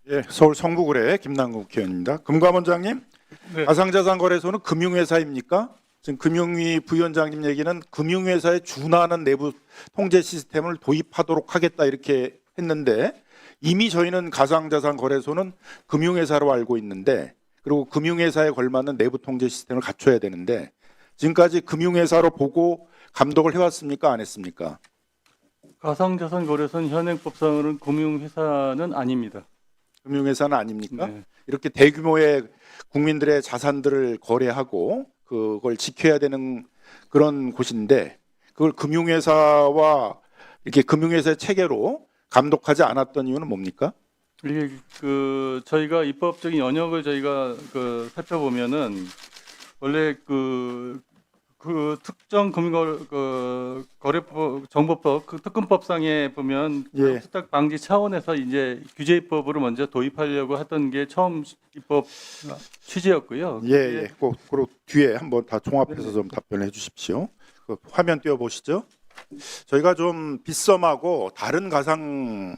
예, 서울 성북을의 김남국 국회의원입니다. 금감원장님, 네, 가상자산거래소는 금융회사입니까? 지금 금융위 부위원장님 얘기는 금융회사에 준하는 내부 통제 시스템을 도입하도록 하겠다 이렇게 했는데 이미 저희는 가상자산거래소는 금융회사로 알고 있는데 그리고 금융회사에 걸맞는 내부 통제 시스템을 갖춰야 되는데 지금까지 금융회사로 보고 감독을 해왔습니까? 안 했습니까? 가상자산 거래소는 현행법상으로는 금융회사는 아닙니다. 금융회사는 아닙니까? 네. 이렇게 대규모의 국민들의 자산들을 거래하고 그걸 지켜야 되는 그런 곳인데 그걸 금융회사와 이렇게 금융회사의 체계로 감독하지 않았던 이유는 뭡니까? 이게 저희가 입법적인 영역을 저희가 살펴보면은 원래 특정 거래법 정보법 특근법상에 보면 예. 투탁 방지 차원에서 이제 규제 입법으로 먼저 도입하려고 하던 게 처음 입법 취지였고요. 예, 예. 그 뒤에 한번 다 종합해서 좀 답변해 주십시오. 그 화면 띄워 보시죠. 저희가 좀 빗썸하고 다른 가상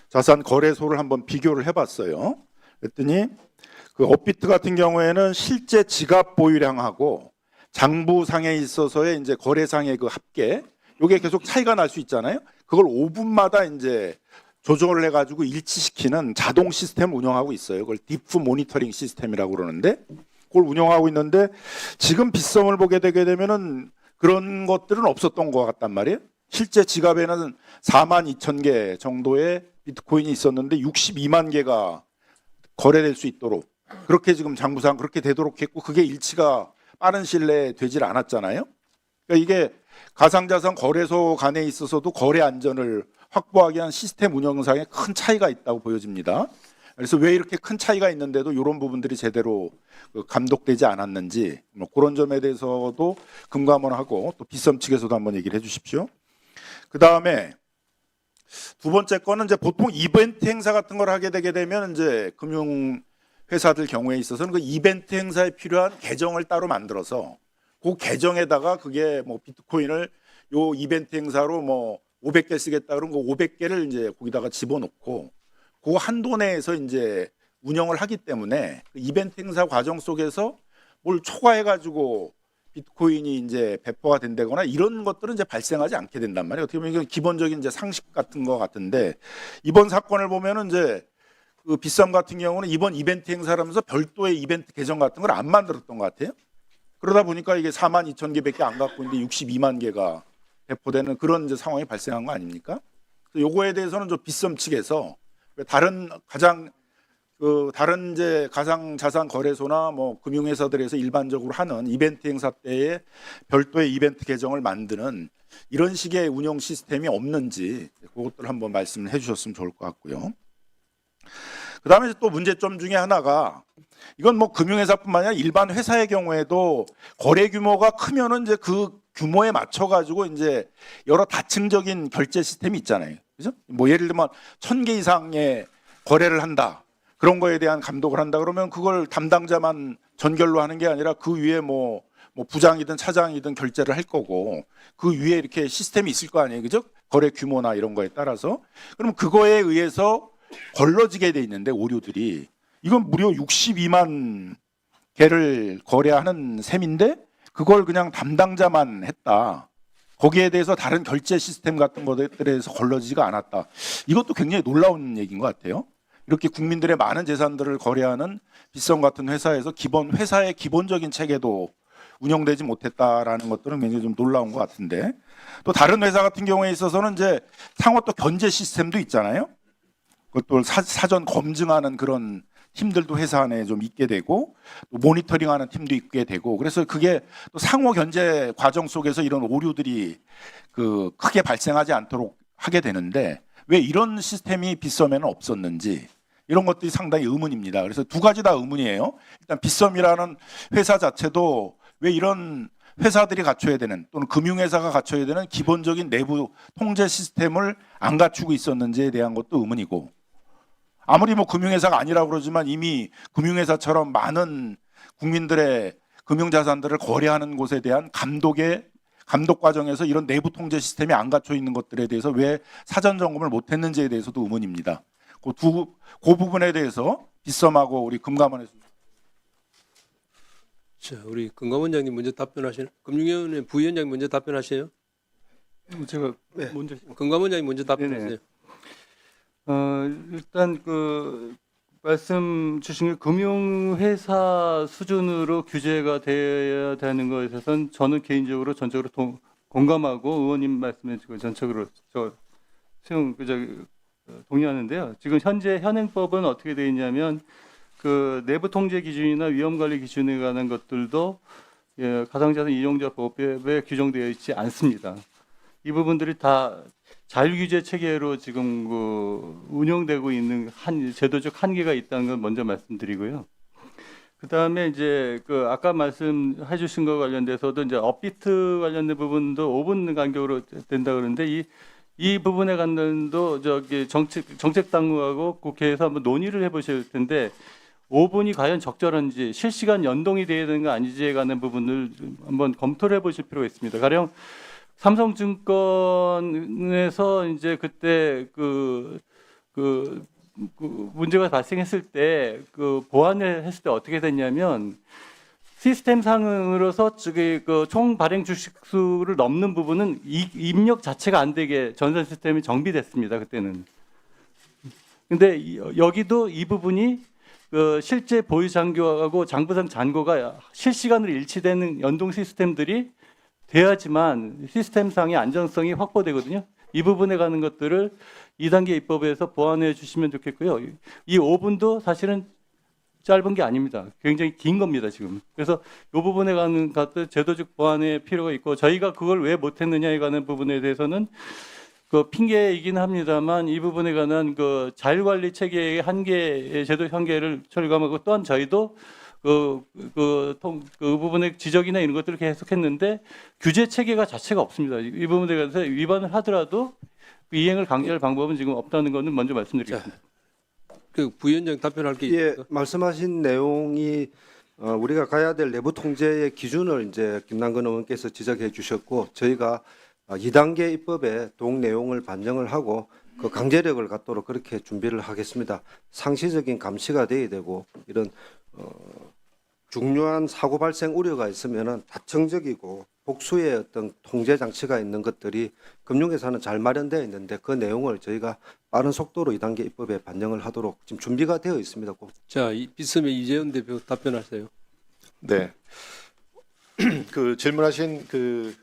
자산 거래소를 한번 비교를 해봤어요. 그랬더니 그 업비트 같은 경우에는 실제 지갑 보유량하고 장부상에 있어서의 이제 거래상의 그 합계, 요게 계속 차이가 날 수 있잖아요. 그걸 5분마다 이제 조정을 해가지고 일치시키는 자동 시스템을 운영하고 있어요. 그걸 디프 모니터링 시스템이라고 그러는데, 그걸 운영하고 있는데 지금 빗썸을 보게 되게 되면은 그런 것들은 없었던 것 같단 말이에요. 실제 지갑에는 42,000개 정도의 비트코인이 있었는데 62만 개가 거래될 수 있도록 그렇게 지금 장부상 그렇게 되도록 했고 그게 일치가 빠른 시일 내에 되질 않았잖아요. 그러니까 이게 가상자산 거래소 간에 있어서도 거래 안전을 확보하기 위한 시스템 운영상에 큰 차이가 있다고 보여집니다. 그래서 왜 이렇게 큰 차이가 있는데도 이런 부분들이 제대로 감독되지 않았는지 뭐 그런 점에 대해서도 금감원하고 또 빗썸 측에서도 한번 얘기를 해주십시오. 그 다음에 두 번째 거는 이제 보통 이벤트 행사 같은 걸 하게 되게 되면 이제 금융 회사들 경우에 있어서는 그 이벤트 행사에 필요한 계정을 따로 만들어서 그 계정에다가 그게 뭐 비트코인을 요 이벤트 행사로 뭐 500개 쓰겠다 그러면 그 500개를 이제 거기다가 집어넣고 그 한도 내에서 이제 운영을 하기 때문에 그 이벤트 행사 과정 속에서 뭘 초과해 가지고 비트코인이 이제 배포가 된다거나 이런 것들은 이제 발생하지 않게 된단 말이에요. 어떻게 보면 이건 기본적인 이제 상식 같은 거 같은데 이번 사건을 보면은 이제 그 빗썸 같은 경우는 이번 이벤트 행사라면서 별도의 이벤트 계정 같은 걸 안 만들었던 것 같아요. 그러다 보니까 이게 42,000개밖에 안 갖고 있는데 62만 개가 배포되는 그런 이제 상황이 발생한 거 아닙니까? 요거에 대해서는 좀 빗썸 측에서 다른 다른 이제 가상 자산 거래소나 뭐 금융회사들에서 일반적으로 하는 이벤트 행사 때에 별도의 이벤트 계정을 만드는 이런 식의 운영 시스템이 없는지 그것들 한번 말씀을 해주셨으면 좋을 것 같고요. 그 다음에 또 문제점 중에 하나가 이건 뭐 금융회사뿐만 아니라 일반 회사의 경우에도 거래 규모가 크면은 이제 그 규모에 맞춰 가지고 이제 여러 다층적인 결제 시스템이 있잖아요. 그죠? 뭐 예를 들면 1,000개 이상의 거래를 한다. 그런 거에 대한 감독을 한다 그러면 그걸 담당자만 전결로 하는 게 아니라 그 위에 뭐 부장이든 차장이든 결제를 할 거고 그 위에 이렇게 시스템이 있을 거 아니에요. 그죠? 거래 규모나 이런 거에 따라서. 그럼 그거에 의해서 걸러지게 돼 있는데 오류들이 이건 무려 62만 개를 거래하는 셈인데 그걸 그냥 담당자만 했다. 거기에 대해서 다른 결제 시스템 같은 것들에 대해서 걸러지지가 않았다. 이것도 굉장히 놀라운 얘기인 것 같아요. 이렇게 국민들의 많은 재산들을 거래하는 빗썸 같은 회사에서 회사의 기본적인 체계도 운영되지 못했다라는 것들은 굉장히 좀 놀라운 것 같은데 또 다른 회사 같은 경우에 있어서는 이제 상호 또 견제 시스템도 있잖아요. 그것도 사전 검증하는 그런 팀들도 회사 안에 좀 있게 되고 또 모니터링하는 팀도 있게 되고 그래서 그게 또 상호 견제 과정 속에서 이런 오류들이 크게 발생하지 않도록 하게 되는데 왜 이런 시스템이 빗썸에는 없었는지 이런 것들이 상당히 의문입니다. 그래서 두 가지 다 의문이에요. 일단 빗썸이라는 회사 자체도 왜 이런 회사들이 갖춰야 되는 또는 금융회사가 갖춰야 되는 기본적인 내부 통제 시스템을 안 갖추고 있었는지에 대한 것도 의문이고 아무리 뭐 금융회사가 아니라고 그러지만 이미 금융회사처럼 많은 국민들의 금융자산들을 거래하는 곳에 대한 감독 과정에서 이런 내부 통제 시스템이 안 갖춰 있는 것들에 대해서 왜 사전 점검을 못 했는지에 대해서도 의문입니다. 그 부분에 대해서 빗썸하고 우리 금감원에서 자, 우리 금감원장님 먼저 답변하시는. 금융위원회 부위원장님 먼저 답변하세요. 제가 네. 먼저 금감원장님 먼저 답변하세요. 네네. 일단 그 말씀 주신 게 금융회사 수준으로 규제가 돼야 되는 것에 있어서는 저는 개인적으로 전적으로 공감하고 의원님 말씀에 지금 전적으로 동의하는데요. 지금 현재 현행법은 어떻게 되어 있냐면 그 내부 통제 기준이나 위험 관리 기준에 관한 것들도 가상자산 이용자 법에 규정되어 있지 않습니다. 이 부분들이 다 자율규제 체계로 지금 그 운영되고 있는 제도적 한계가 있다는 걸 먼저 말씀드리고요. 그 다음에 이제 그 아까 말씀해 주신 것 관련돼서도 이제 업비트 관련된 부분도 5분 간격으로 된다 그러는데 이 부분에 관련도 저기 정책 당국하고 국회에서 한번 논의를 해보실 텐데 5분이 과연 적절한지 실시간 연동이 돼야 되는 거 아닌지에 관한 부분을 한번 검토를 해보실 필요가 있습니다. 가령 삼성증권에서 이제 그때 그 문제가 발생했을 때 그 보완을 했을 때 어떻게 됐냐면 시스템 상으로서 저기 그 총 발행 주식 수를 넘는 부분은 입력 자체가 안 되게 전산 시스템이 정비됐습니다. 그때는. 근데 여기도 이 부분이 그 실제 보유 잔고하고 장부상 잔고가 실시간으로 일치되는 연동 시스템들이 돼야지만 시스템상의 안전성이 확보되거든요. 이 부분에 가는 것들을 2단계 입법에서 보완해 주시면 좋겠고요. 이 5분도 사실은 짧은 게 아닙니다. 굉장히 긴 겁니다, 지금. 그래서 이 부분에 가는 것들 제도적 보완의 필요가 있고 저희가 그걸 왜 못했느냐에 관한 부분에 대해서는 그 핑계이긴 합니다만 이 부분에 관한 그 자율관리 체계의 한계, 제도 한계를 철감하고 또한 저희도 그 부분의 지적이나 이런 것들을 계속했는데 규제 체계가 자체가 없습니다. 이 부분에 대해서 위반을 하더라도 그 이행을 강제할 방법은 지금 없다는 것은 먼저 말씀드리겠습니다. 그 부위원장 답변할 게 예, 있습니까? 말씀하신 내용이 우리가 가야 될 내부 통제의 기준을 이제 김남근 의원께서 지적해 주셨고 저희가 2단계 입법에 동 내용을 반영을 하고 그 강제력을 갖도록 그렇게 준비를 하겠습니다. 상시적인 감시가 돼야 되고 이런 중요한 사고 발생 우려가 있으면은 다층적이고 복수의 어떤 통제 장치가 있는 것들이 금융회사는 잘 마련되어 있는데 그 내용을 저희가 빠른 속도로 2단계 입법에 반영을 하도록 지금 준비가 되어 있습니다. 자, 빗썸의 이재현 대표 답변하세요. 네. 그 질문하신 그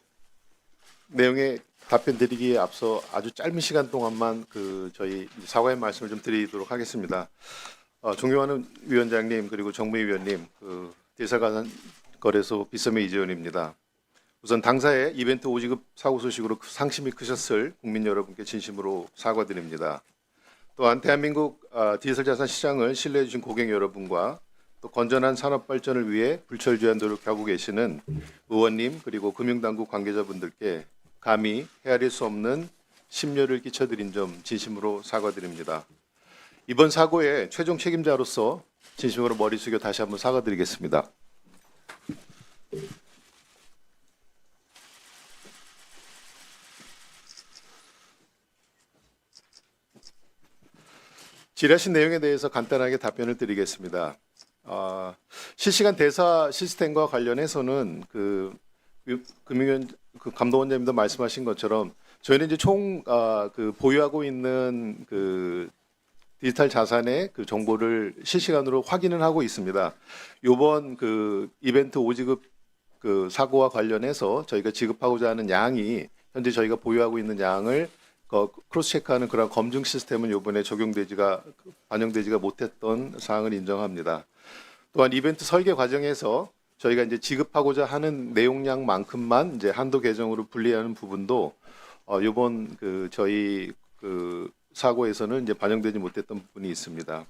내용에 답변 드리기에 앞서 아주 짧은 시간 동안만 그 저희 사과의 말씀을 좀 드리도록 하겠습니다. 존경하는 위원장님 그리고 정무위 위원님, 그 디지털가상거래소 빗썸의 이재현입니다. 우선 당사의 이벤트 오지급 사고 소식으로 상심이 크셨을 국민 여러분께 진심으로 사과드립니다. 또한 대한민국 디지털 자산 시장을 신뢰해 주신 고객 여러분과 또 건전한 산업 발전을 위해 불철주야 노력하고 계시는 의원님 그리고 금융당국 관계자분들께 감히 헤아릴 수 없는 심려를 끼쳐드린 점 진심으로 사과드립니다. 이번 사고의 최종 책임자로서 진심으로 머리 숙여 다시 한번 사과드리겠습니다. 질의하신 내용에 대해서 간단하게 답변을 드리겠습니다. 실시간 대사 시스템과 관련해서는 금융위원 감독원장님도 말씀하신 것처럼 저희는 이제 총 보유하고 있는 그 디지털 자산의 그 정보를 실시간으로 확인을 하고 있습니다. 이번 그 이벤트 오지급 그 사고와 관련해서 저희가 지급하고자 하는 양이 현재 저희가 보유하고 있는 양을 크로스 체크하는 그런 검증 시스템은 이번에 반영되지가 못했던 사항을 인정합니다. 또한 이벤트 설계 과정에서 저희가 이제 지급하고자 하는 내용량만큼만 이제 한도 계정으로 분리하는 부분도 이번 저희 사고에서는 이제 반영되지 못했던 부분이 있습니다.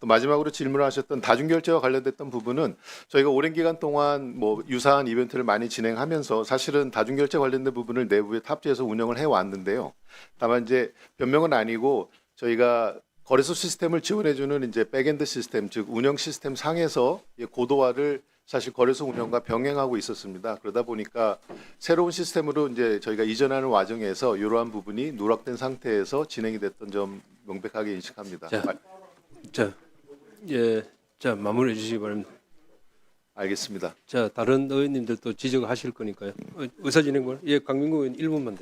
또 마지막으로 질문하셨던 다중결제와 관련됐던 부분은 저희가 오랜 기간 동안 뭐 유사한 이벤트를 많이 진행하면서 사실은 다중결제 관련된 부분을 내부에 탑재해서 운영을 해 왔는데요. 다만 이제 변명은 아니고 저희가 거래소 시스템을 지원해주는 이제 백엔드 시스템 즉 운영 시스템 상에서 고도화를 사실 거래소 운영과 병행하고 있었습니다. 그러다 보니까 새로운 시스템으로 이제 저희가 이전하는 과정에서 이러한 부분이 누락된 상태에서 진행이 됐던 점 명백하게 인식합니다. 자, 마무리해 주시기 바랍니다. 알겠습니다. 자, 다른 의원님들도 지적하실 거니까요. 의사 진행관, 예, 강민구 의원 1분만.